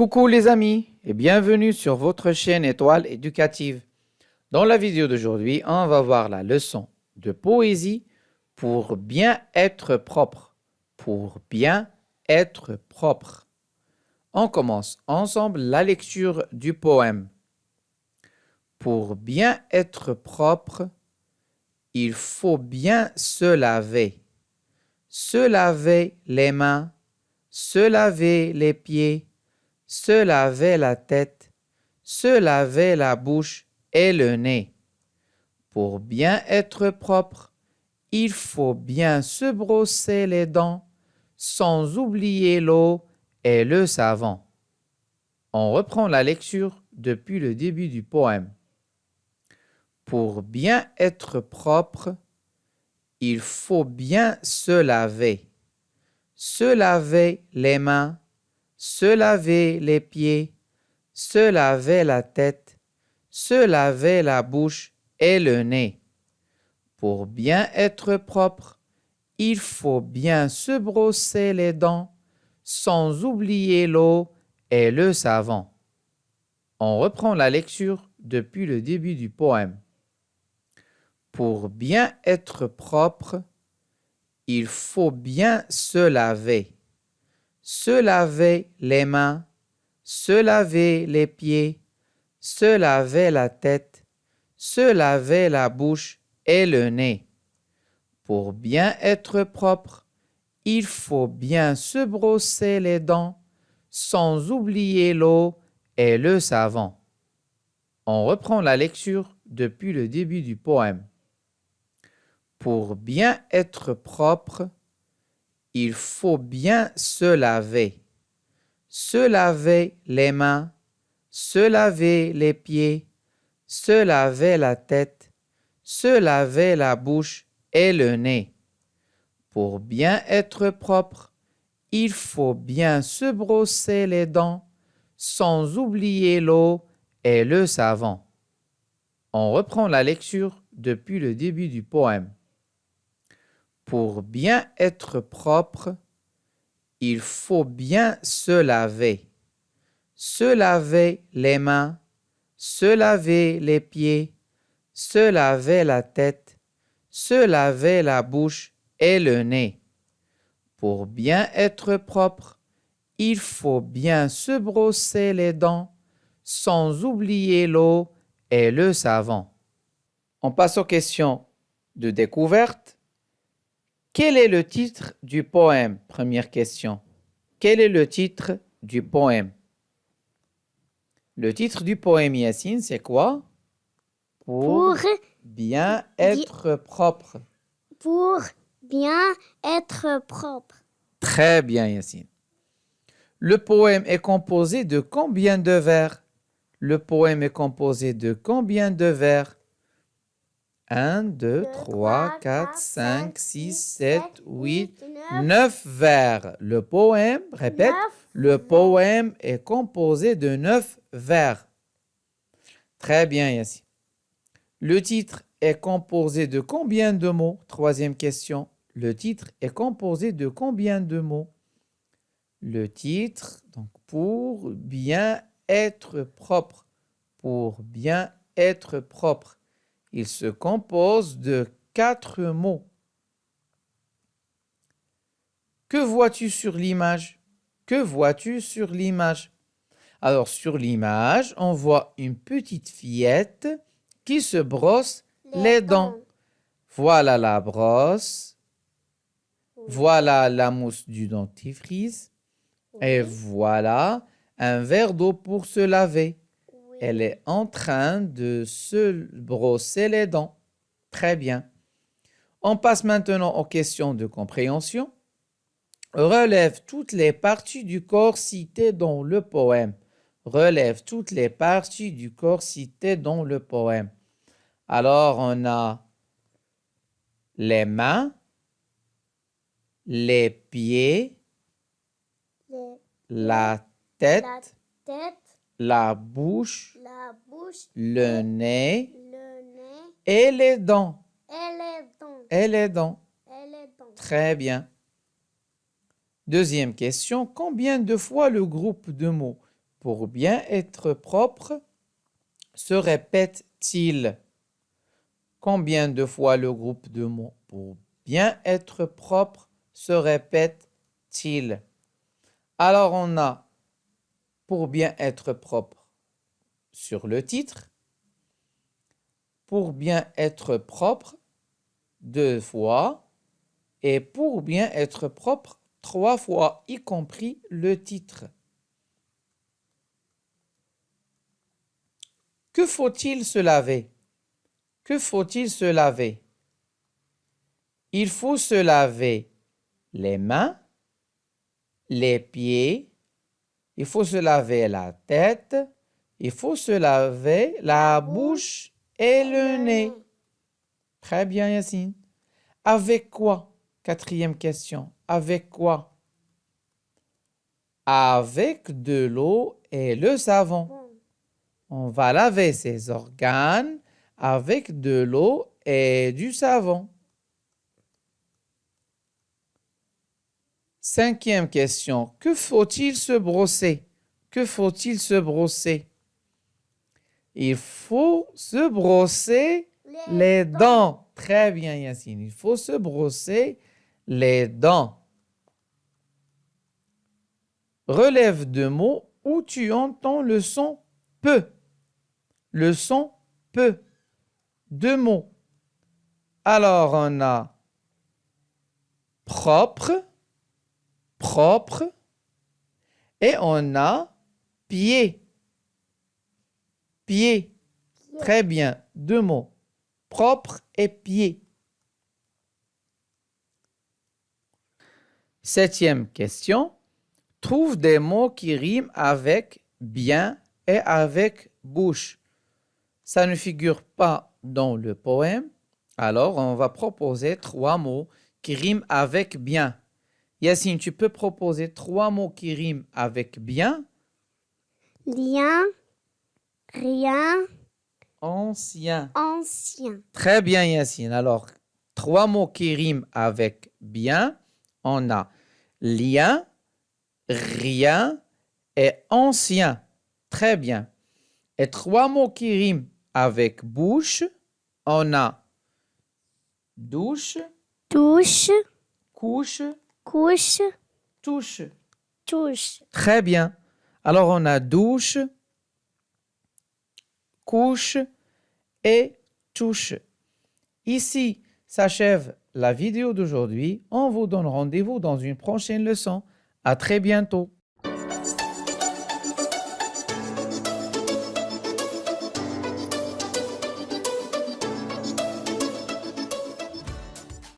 Coucou les amis et bienvenue sur votre chaîne Étoile éducative. Dans la vidéo d'aujourd'hui, on va voir la leçon de poésie pour bien être propre. Pour bien être propre. On commence ensemble la lecture du poème. Pour bien être propre, il faut bien se laver. Se laver les mains, se laver les pieds, se laver la tête, se laver la bouche et le nez. Pour bien être propre, il faut bien se brosser les dents, sans oublier l'eau et le savon. On reprend la lecture depuis le début du poème. Pour bien être propre, il faut bien se laver. Se laver les mains, se laver les pieds, se laver la tête, se laver la bouche et le nez. Pour bien être propre, il faut bien se brosser les dents, sans oublier l'eau et le savon. On reprend la lecture depuis le début du poème. Pour bien être propre, il faut bien se laver. Se laver les mains, se laver les pieds, se laver la tête, se laver la bouche et le nez. Pour bien être propre, il faut bien se brosser les dents, sans oublier l'eau et le savon. On reprend la lecture depuis le début du poème. Pour bien être propre, il faut bien se laver. Se laver les mains, se laver les pieds, se laver la tête, se laver la bouche et le nez. Pour bien être propre, il faut bien se brosser les dents, sans oublier l'eau et le savon. On reprend la lecture depuis le début du poème. Pour bien être propre, il faut bien se laver. Se laver les mains, se laver les pieds, se laver la tête, se laver la bouche et le nez. Pour bien être propre, il faut bien se brosser les dents, sans oublier l'eau et le savon. On passe aux questions de découverte. Quel est le titre du poème? Première question. Quel est le titre du poème? Le titre du poème, Yacine, c'est quoi? Pour bien être propre. Pour bien être propre. Très bien, Yacine. Le poème est composé de combien de vers? Le poème est composé de combien de vers? 1, 2, 3, 4, 5, 6, 7, 8, 9 vers. Le poème, répète, le poème est composé de 9 vers. Très bien, Yacine. Le titre est composé de combien de mots? Troisième question. Le titre est composé de combien de mots? Le titre, donc pour bien être propre. Pour bien être propre. Il se compose de 4 mots. Que vois-tu sur l'image? Que vois-tu sur l'image? Alors, sur l'image, on voit une petite fillette qui se brosse les dents. Voilà la brosse. Voilà la mousse du dentifrice. Et voilà un verre d'eau pour se laver. Elle est en train de se brosser les dents. Très bien. On passe maintenant aux questions de compréhension. Relève toutes les parties du corps citées dans le poème. Relève toutes les parties du corps citées dans le poème. Alors, on a les mains, les pieds, la tête, la bouche, le nez et les dents. Et les dents. Très bien. Deuxième question. Combien de fois le groupe de mots Pour bien être propre se répète-t-il? Combien de fois le groupe de mots pour bien être propre se répète-t-il? Alors on a pour bien être propre sur le titre, pour bien être propre 2 fois et pour bien être propre 3 fois, y compris le titre. Que faut-il se laver? Que faut-il se laver? Il faut se laver les mains, les pieds, il faut se laver la tête, il faut se laver la bouche et le nez. Très bien, Yacine. Avec quoi? 4e question. Avec quoi? Avec de l'eau et le savon. On va laver ses organes avec de l'eau et du savon. 5e question. Que faut-il se brosser? Que faut-il se brosser? Il faut se brosser les dents. Très bien, Yacine. Il faut se brosser les dents. Relève 2 mots où tu entends le son peu. Le son peu. 2 mots. Alors, on a propre, propre, et on a pied. Pied. Très bien. 2 mots. Propre et pied. 7e question. Trouve des mots qui riment avec bien et avec bouche. Ça ne figure pas dans le poème. Alors, on va proposer 3 mots qui riment avec bien. Yacine, tu peux proposer 3 mots qui riment avec bien? Lien, rien, Ancien. ancien. Très bien, Yacine. Alors, 3 mots qui riment avec bien. On a lien, rien et ancien. Très bien. Et 3 mots qui riment avec bouche. On a douche, Touche, couche, couche, touche. touche. Très bien. Alors, on a douche, couche et touche. Ici s'achève la vidéo d'aujourd'hui. On vous donne rendez-vous dans une prochaine leçon. À très bientôt.